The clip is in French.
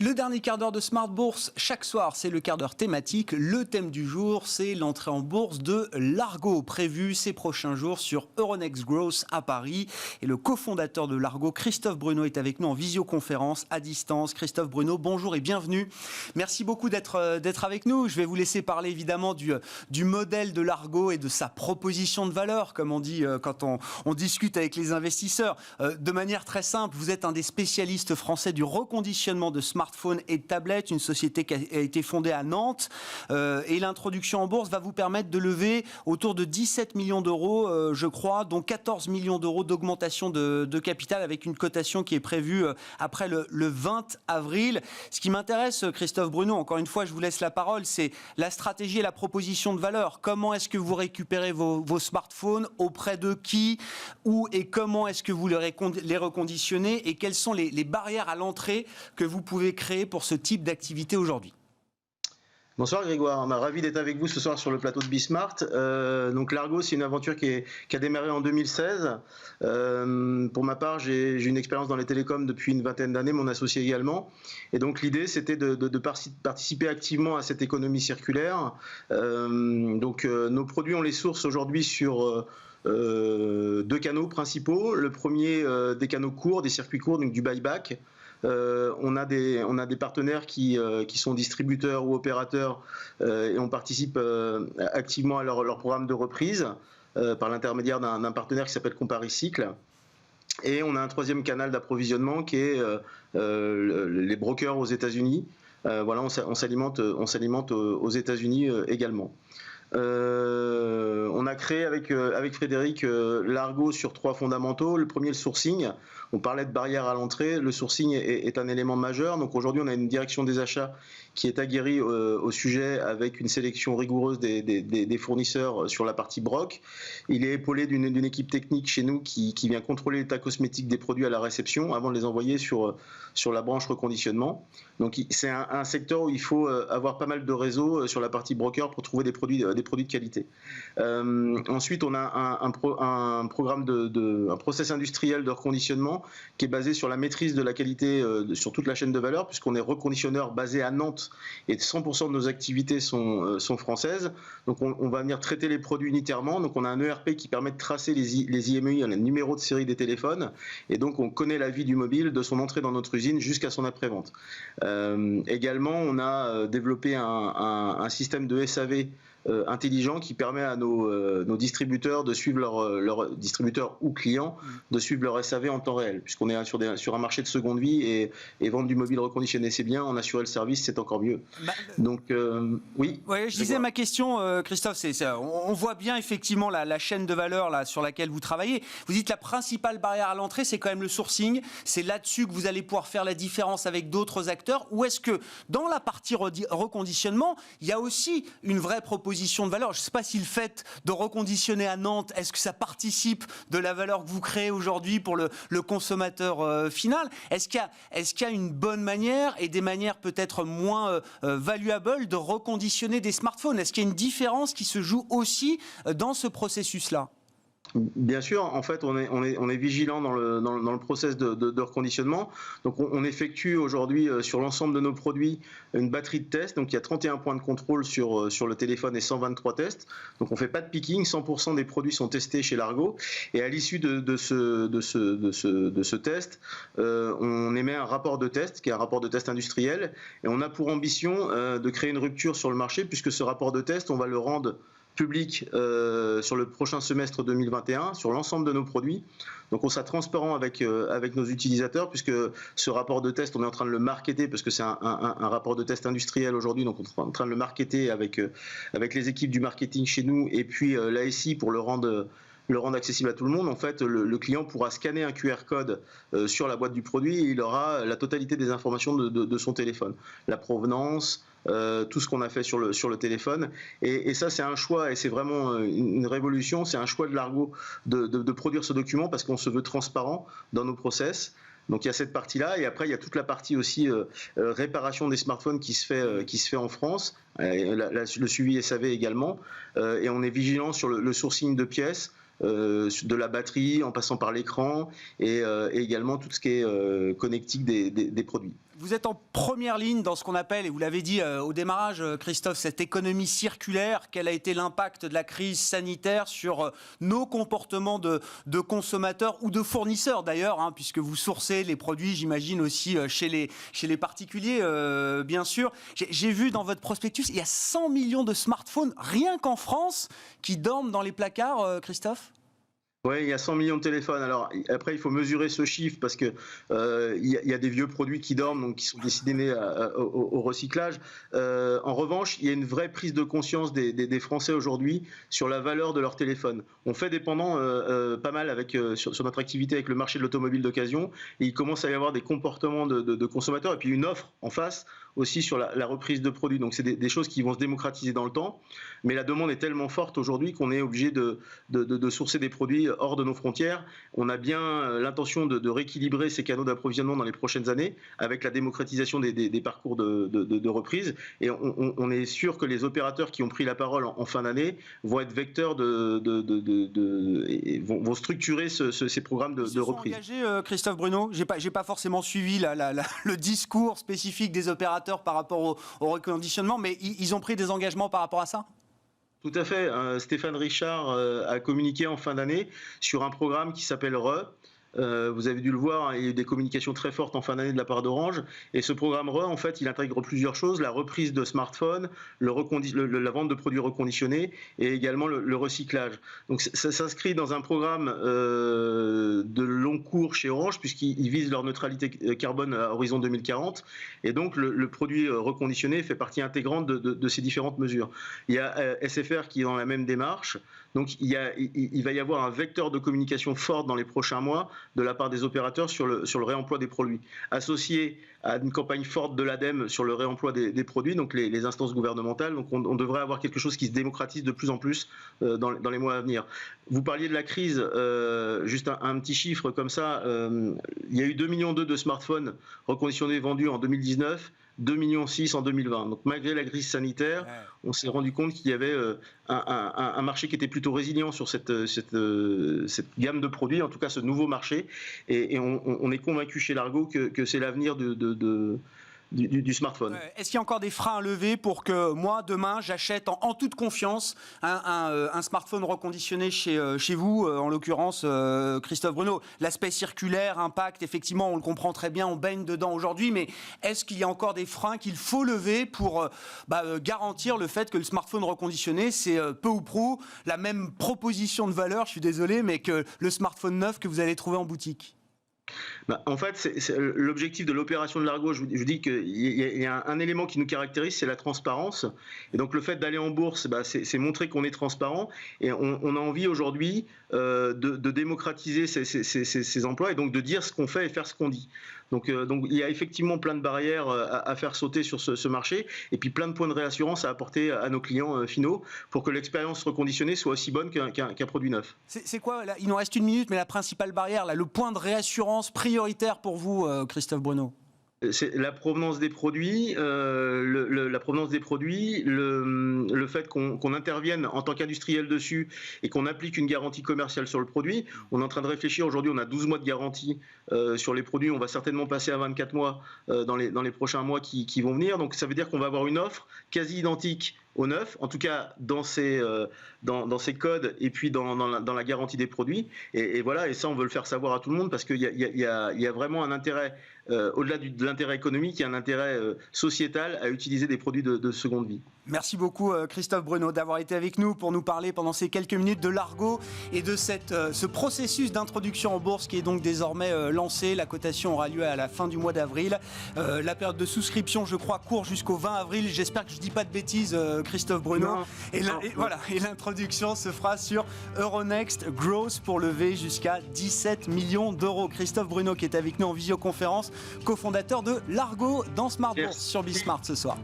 Le dernier quart d'heure de Smart Bourse, chaque soir, c'est le quart d'heure thématique. Le thème du jour, c'est l'entrée en bourse de Largo, prévue ces prochains jours sur Euronext Growth à Paris. Et le cofondateur de Largo, Christophe Bruno, est avec nous en visioconférence à distance. Christophe Bruno, bonjour et bienvenue. Merci beaucoup d'être avec nous. Je vais vous laisser parler évidemment du modèle de Largo et de sa proposition de valeur, comme on dit quand on discute avec les investisseurs. De manière très simple, vous êtes un des spécialistes français du reconditionnement de smartphones et de tablettes, une société qui a été fondée à Nantes, et l'introduction en bourse va vous permettre de lever autour de 17 millions d'euros, je crois, dont 14 millions d'euros d'augmentation de capital avec une cotation qui est prévue après le 20 avril. Ce qui m'intéresse, Christophe Bruno, encore une fois, je vous laisse la parole, c'est la stratégie et la proposition de valeur. Comment est-ce que vous récupérez vos smartphones, auprès de qui, où et comment est-ce que vous les reconditionnez et quelles sont les barrières à l'entrée que vous pouvez créer pour ce type d'activité aujourd'hui? Bonsoir Grégoire, ravi d'être avec vous ce soir sur le plateau de Bismart. Donc Largo, c'est une aventure qui a démarré en 2016. Pour ma part, j'ai une expérience dans les télécoms depuis une vingtaine d'années, mon associé également. Et donc l'idée, c'était de participer activement à cette économie circulaire. Nos produits, on les source aujourd'hui sur deux canaux principaux. Le premier, des canaux courts, des circuits courts, donc du buyback. On a des partenaires qui sont distributeurs ou opérateurs et on participe activement à leur programme de reprise par l'intermédiaire d'un partenaire qui s'appelle Comparicycle. Et on a un troisième canal d'approvisionnement qui est les brokers aux États-Unis. Voilà, on s'alimente aux États-Unis également. On a créé avec Frédéric Largo sur trois fondamentaux. Le premier, le sourcing. On parlait de barrières à l'entrée. Le sourcing est un élément majeur. Donc aujourd'hui, on a une direction des achats qui est aguerrie au sujet avec une sélection rigoureuse des fournisseurs sur la partie broc. Il est épaulé d'une équipe technique chez nous qui vient contrôler l'état cosmétique des produits à la réception avant de les envoyer sur la branche reconditionnement. Donc c'est un secteur où il faut avoir pas mal de réseaux sur la partie broker pour trouver des produits de qualité. Ensuite, on a un programme un process industriel de reconditionnement qui est basé sur la maîtrise de la qualité sur toute la chaîne de valeur, puisqu'on est reconditionneur basé à Nantes et 100% de nos activités sont françaises. Donc on va venir traiter les produits unitairement. Donc on a un ERP qui permet de tracer les IMEI, les numéros de série des téléphones, et donc on connaît la vie du mobile de son entrée dans notre usine jusqu'à son après-vente. Également, on a développé un système de SAV intelligent qui permet à nos distributeurs de suivre leurs distributeurs ou clients de suivre leur SAV en temps réel, puisqu'on est sur un marché de seconde vie et vendre du mobile reconditionné c'est bien, en assurer le service c'est encore mieux. Donc oui. Ouais, je disais ma question, Christophe, on voit bien effectivement la chaîne de valeur là sur laquelle vous travaillez. Vous dites la principale barrière à l'entrée, c'est quand même le sourcing. C'est là-dessus que vous allez pouvoir faire la différence avec d'autres acteurs. Ou est-ce que dans la partie reconditionnement, il y a aussi une vraie proposition de valeur? Je ne sais pas si le fait de reconditionner à Nantes, est-ce que ça participe de la valeur que vous créez aujourd'hui pour le consommateur final? Est-ce qu'il y a une bonne manière et des manières peut-être moins valuables de reconditionner des smartphones? Est-ce qu'il y a une différence qui se joue aussi dans ce processus-là? Bien sûr, en fait, on est vigilant dans le process de reconditionnement. Donc, on effectue aujourd'hui sur l'ensemble de nos produits une batterie de tests. Donc, il y a 31 points de contrôle sur le téléphone et 123 tests. Donc, on fait pas de picking. 100% des produits sont testés chez Largo. Et à l'issue de ce test, on émet un rapport de test, qui est un rapport de test industriel. Et on a pour ambition de créer une rupture sur le marché, puisque ce rapport de test, on va le rendre public sur le prochain semestre 2021 sur l'ensemble de nos produits. Donc on sera transparent avec nos utilisateurs, puisque ce rapport de test, on est en train de le marketer, parce que c'est un rapport de test industriel aujourd'hui, donc on est en train de le marketer avec les équipes du marketing chez nous et puis l'ASI pour le rendre accessible à tout le monde. En fait, le client pourra scanner un QR code sur la boîte du produit et il aura la totalité des informations de son téléphone. La provenance, tout ce qu'on a fait sur le téléphone. Et ça, c'est un choix et c'est vraiment une révolution. C'est un choix de Largo de produire ce document parce qu'on se veut transparent dans nos process. Donc il y a cette partie-là, et après il y a toute la partie aussi réparation des smartphones qui se fait en France, le suivi SAV également, et on est vigilant sur le sourcing de pièces, de la batterie en passant par l'écran et également tout ce qui est connectique des produits. Vous êtes en première ligne dans ce qu'on appelle, et vous l'avez dit au démarrage, Christophe, cette économie circulaire. Quel a été l'impact de la crise sanitaire sur nos comportements de consommateurs ou de fournisseurs d'ailleurs, hein, puisque vous sourcez les produits, j'imagine, aussi chez les particuliers, bien sûr. J'ai vu dans votre prospectus, il y a 100 millions de smartphones, rien qu'en France, qui dorment dans les placards, Christophe ? Oui, il y a 100 millions de téléphones. Alors après, il faut mesurer ce chiffre parce que il y a des vieux produits qui dorment, donc qui sont destinés au recyclage. En revanche, il y a une vraie prise de conscience des Français aujourd'hui sur la valeur de leur téléphone. On fait dépendant pas mal sur notre activité avec le marché de l'automobile d'occasion, et il commence à y avoir des comportements de consommateurs et puis une offre en face aussi sur la reprise de produits. Donc c'est des choses qui vont se démocratiser dans le temps, mais la demande est tellement forte aujourd'hui qu'on est obligé de sourcer des produits hors de nos frontières. On a bien l'intention de rééquilibrer ces canaux d'approvisionnement dans les prochaines années avec la démocratisation des parcours de reprise, et on est sûr que les opérateurs qui ont pris la parole en fin d'année vont être vecteurs vont structurer ces programmes de reprise. Ils sont engagés, Christophe Bruno. J'ai pas forcément suivi le discours spécifique des opérateurs par rapport au reconditionnement, mais ils ont pris des engagements par rapport à ça ? Tout à fait. Stéphane Richard a communiqué en fin d'année sur un programme qui s'appelle RE. Vous avez dû le voir, il y a eu des communications très fortes en fin d'année de la part d'Orange. Et ce programme RE, en fait, il intègre plusieurs choses: la reprise de smartphones, la vente de produits reconditionnés et également le recyclage. Donc ça s'inscrit dans un programme de long cours chez Orange, puisqu'ils visent leur neutralité carbone à horizon 2040. Et donc le produit reconditionné fait partie intégrante de ces différentes mesures. Il y a SFR qui est dans la même démarche. Donc il va y avoir un vecteur de communication fort dans les prochains mois de la part des opérateurs sur le réemploi des produits, associé à une campagne forte de l'ADEME sur le réemploi des produits, donc les instances gouvernementales. Donc on devrait avoir quelque chose qui se démocratise de plus en plus dans les mois à venir. Vous parliez de la crise, juste un petit chiffre comme ça, il y a eu 2,2 millions de smartphones reconditionnés vendus en 2019, 2,6 millions en 2020. Donc malgré la crise sanitaire, on s'est rendu compte qu'il y avait un marché qui était plutôt résilient sur cette gamme de produits, en tout cas ce nouveau marché. Et on est convaincu chez Largo que c'est l'avenir du smartphone. Est-ce qu'il y a encore des freins à lever pour que moi, demain, j'achète en toute confiance un smartphone reconditionné chez vous, en l'occurrence Christophe Bruno? L'aspect circulaire, impact, effectivement, on le comprend très bien, on baigne dedans aujourd'hui, mais est-ce qu'il y a encore des freins qu'il faut lever pour garantir le fait que le smartphone reconditionné, c'est peu ou prou la même proposition de valeur, je suis désolé, mais que le smartphone neuf que vous allez trouver en boutique? En fait, c'est l'objectif de l'opération de Largo. Je vous dis qu'il y a un élément qui nous caractérise, c'est la transparence. Et donc le fait d'aller en bourse, c'est montrer qu'on est transparent. Et on a envie aujourd'hui de démocratiser ces emplois et donc de dire ce qu'on fait et faire ce qu'on dit. Donc il y a effectivement plein de barrières à faire sauter sur ce marché, et puis plein de points de réassurance à apporter à nos clients finaux pour que l'expérience reconditionnée soit aussi bonne qu'un produit neuf. C'est quoi là, il nous reste 1 minute, mais la principale barrière, là, le point de réassurance prioritaire pour vous, Christophe Bruno? C'est la provenance des produits, la provenance des produits, le fait qu'on intervienne en tant qu'industriel dessus et qu'on applique une garantie commerciale sur le produit. On est en train de réfléchir, aujourd'hui on a 12 mois de garantie sur les produits, on va certainement passer à 24 mois dans les prochains mois qui vont venir. Donc ça veut dire qu'on va avoir une offre quasi identique au neuf, en tout cas dans ces codes et puis dans la garantie des produits. Et voilà, et ça on veut le faire savoir à tout le monde parce qu'il y a vraiment un intérêt, au-delà de l'intérêt économique, il y a un intérêt sociétal à utiliser des produits de seconde vie. Merci beaucoup Christophe Bruno d'avoir été avec nous pour nous parler pendant ces quelques minutes de Largo et de ce processus d'introduction en bourse qui est donc désormais lancé. La cotation aura lieu à la fin du mois d'avril. La période de souscription, je crois, court jusqu'au 20 avril. J'espère que je ne dis pas de bêtises, Christophe Bruno. Et l'introduction se fera sur Euronext Growth pour lever jusqu'à 17 millions d'euros. Christophe Bruno qui est avec nous en visioconférence, cofondateur de Largo dans Smart Bourse sur Bismart ce soir.